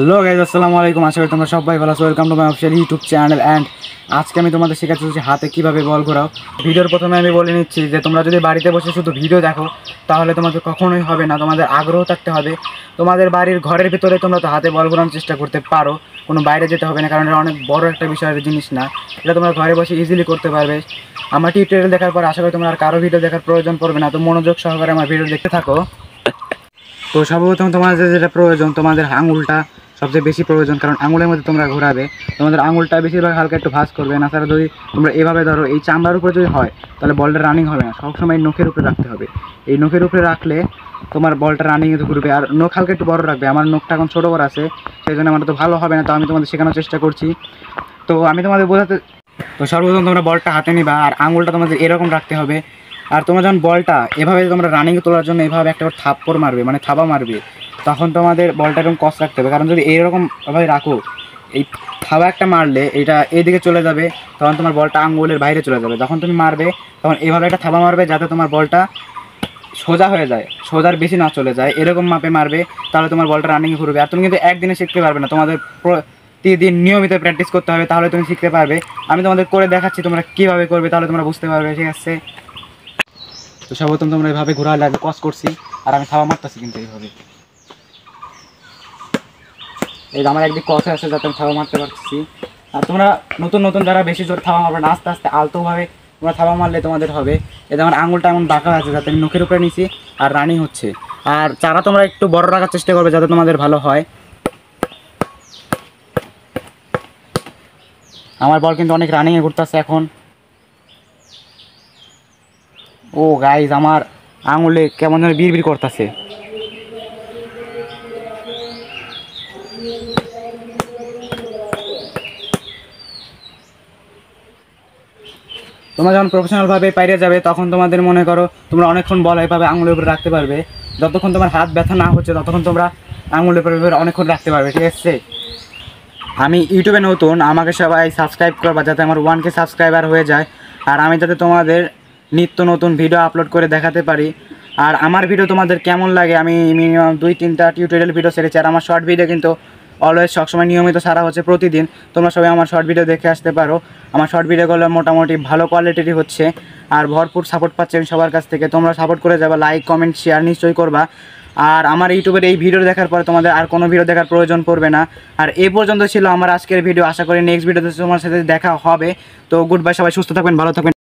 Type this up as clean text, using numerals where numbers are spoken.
Hello guys, আসসালামু আলাইকুম। আশা করি তোমরা সবাই ভালো আছো। Welcome to my official YouTube channel. And আজকে আমি তোমাদের শেখাচ্ছি যে হাতে কীভাবে বল ঘোরাও। ভিডিওর প্রথমে আমি বলে নিচ্ছি যে তোমরা যদি বাড়িতে বসে শুধু ভিডিও দেখো তাহলে তোমাদের কখনোই হবে না। তোমাদের আগ্রহ থাকতে হবে। তোমাদের বাড়ির ঘরের ভিতরে তোমরা তো হাতে বল ঘোরানোর চেষ্টা করতে পারো, কোনো বাইরে যেতে হবে না, কারণ এটা অনেক বড় একটা বিষয়ের জিনিস না। এটা তোমরা ঘরে বসে ইজিলি করতে পারবে। আমার টিউটোরিয়াল দেখার পর আশা করি তোমরা আর কারো ভিডিও দেখার প্রয়োজন পড়বে না। তো মনোযোগ সহকারে আমার ভিডিও দেখতে থাকো। তো সর্বপ্রথম তোমাদের যেটা প্রয়োজন, তোমাদের আঙুলটা সবচেয়ে বেশি প্রয়োজন, কারণ আঙুলের মধ্যে তোমরা ঘোরাবে। তোমাদের আঙুলটা বেশিরভাগ হালকা একটু ভাঁজ করবে না, তাছাড়া যদি তোমরা এভাবে ধরো এই চামড়ার উপরে যদি হয় তাহলে বলটা রানিং হবে না। সবসময় নখের উপরে রাখতে হবে। এই নখের উপরে রাখলে তোমার বলটা রানিংয়ে ঘুরবে। আর নখ হালকা একটু বড় রাখবে। আমার নখটা এখন ছোটো বড় আছে, সেই জন্য আমার তো ভালো হবে না। তো আমি তোমাদের শেখানোর চেষ্টা করছি। তো আমি তোমাদের বোঝাতে, তো সর্বপ্রথম তোমরা বলটা হাতে নিবা আর আঙুলটা তোমাদের এরকম রাখতে হবে। আর তোমরা যখন বলটা এভাবে তোমরা রানিংয়ে তোলার জন্য এভাবে একটা থাপ্পড় মারবে, মানে থাবা মারবে, তখন তোমাদের বলটা এরকম কস রাখতে হবে। কারণ যদি এইরকমভাবে রাখো, এই থাবা একটা মারলে এটা এইদিকে চলে যাবে, তখন তোমার বলটা আঙুলের বাইরে চলে যাবে। যখন তুমি মারবে তখন এইভাবে একটা থাবা মারবে যাতে তোমার বলটা সোজা হয়ে যায়, সোজার বেশি না চলে যায়, এরকম মাপে মারবে। তাহলে তোমার বলটা রানিংয়ে ঘুরবে। আর তুমি কিন্তু একদিনে শিখতে পারবে না, তোমাদের প্রতিদিন নিয়মিত প্র্যাকটিস করতে হবে, তাহলে তুমি শিখতে পারবে। আমি তোমাদের করে দেখাচ্ছি তোমরা কীভাবে করবে, তাহলে তোমরা বুঝতে পারবে। ঠিক আছে? তো সর্বপ্রথম তোমরা এইভাবে ঘোরা লাগবে, কস করছি আর আমি থাবা মারতেছি কিন্তু এইভাবে। এই আমার একদিক কস আছে যাতে আমি থাবা মারতে পারছি। আর তোমরা নতুন নতুন যারা বেশি জোর থাবা মারবে না, আস্তে আস্তে আলতোভাবে তোমরা থাবা মারলে তোমাদের হবে। এটা আমার আঙুলটা এমন বাঁকা আছে যাতে আমি নখের উপরে নিছি আর রানিং হচ্ছে। আর চারা তোমরা একটু বড় রাখার চেষ্টা করবে যাতে তোমাদের ভালো হয়। আমার বল কিন্তু অনেক রানিংয়ে ঘুরতেছে এখন। ও গাইজ, আমার আঙুলে কেমন যেন বিড়বিড় করতেছে। তোমরা যখন প্রফেশনালভাবে পাইরে যাবে তখন তোমাদের মনে করো তোমরা অনেকক্ষণ বল এইভাবে আঙুলের উপরে রাখতে পারবে। যতক্ষণ তোমার হাত ব্যথা না হচ্ছে ততক্ষণ তোমরা আঙুলের উপরে অনেকক্ষণ রাখতে পারবে। ঠিক আছে? আমি ইউটিউবে নতুন, আমাকে সবাই সাবস্ক্রাইব করবা যাতে আমার 1K সাবস্ক্রাইবার হয়ে যায়। আর আমি যাতে তোমাদের নিত্য নতুন ভিডিও আপলোড করে দেখাতে পারি। আর আমার ভিডিও তোমাদের কেমন লাগে, আমি মিনিমাম 2-3টা টিউটোরিয়াল ভিডিও ছেড়েছি। আর আমার শর্ট ভিডিও কিন্তু অলওয়েজ সবসময় নিয়মিত সারা হচ্ছে প্রতিদিন। তোমরা সবাই আমার শর্ট ভিডিও দেখে আসতে পারো। আমার শর্ট ভিডিওগুলো মোটামুটি ভালো কোয়ালিটিরই হচ্ছে আর ভরপুর সাপোর্ট পাচ্ছি আমি সবার কাছ থেকে। তোমরা সাপোর্ট করে যাবা, লাইক কমেন্ট শেয়ার নিশ্চয়ই করবা। আর আমার ইউটিউবের এই ভিডিও দেখার পরে তোমাদের আর কোনো ভিডিও দেখার প্রয়োজন পড়বে না। আর এই পর্যন্ত ছিল আমার আজকের ভিডিও। আশা করি নেক্সট ভিডিওতে তোমার সাথে দেখা হবে। তো গুড বাই, সবাই সুস্থ থাকবেন, ভালো থাকবেন।